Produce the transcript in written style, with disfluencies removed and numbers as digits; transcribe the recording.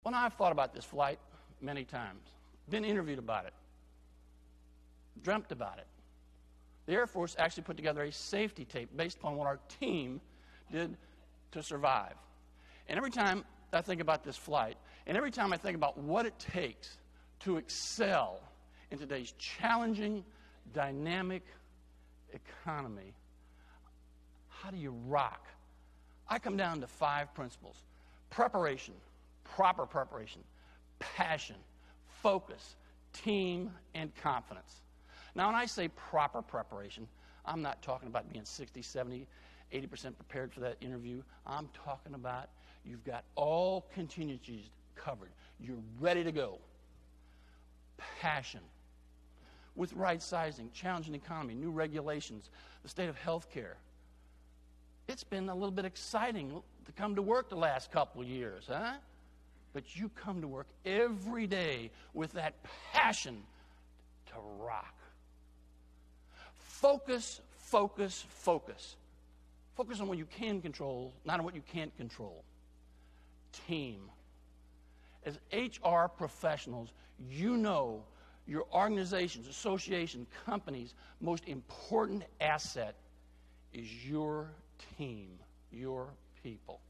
Well, now I've thought about this flight many times, been interviewed about it, dreamt about it. The Air Force actually put together a safety tape based upon what our team did to survive. And every time I think about this flight, and every time I think about what it takes to excel in today's challenging, dynamic economy, how do you rock? I come down to 5 principles: preparation, proper preparation, passion, focus, team, and confidence. Now, when I say proper preparation, I'm not talking about being 60, 70, 80% prepared for that interview. I'm talking about you've got all contingencies covered. You're ready to go. Passion. With right sizing, challenging economy, new regulations, the state of health care. It's been a little bit exciting to come to work the last couple of years, huh? But you come to work every day with that passion to rock. Focus, focus, focus. Focus on what you can control, not on what you can't control. Team. As HR professionals, you know your organization's, association, company's most important asset is your team, your people.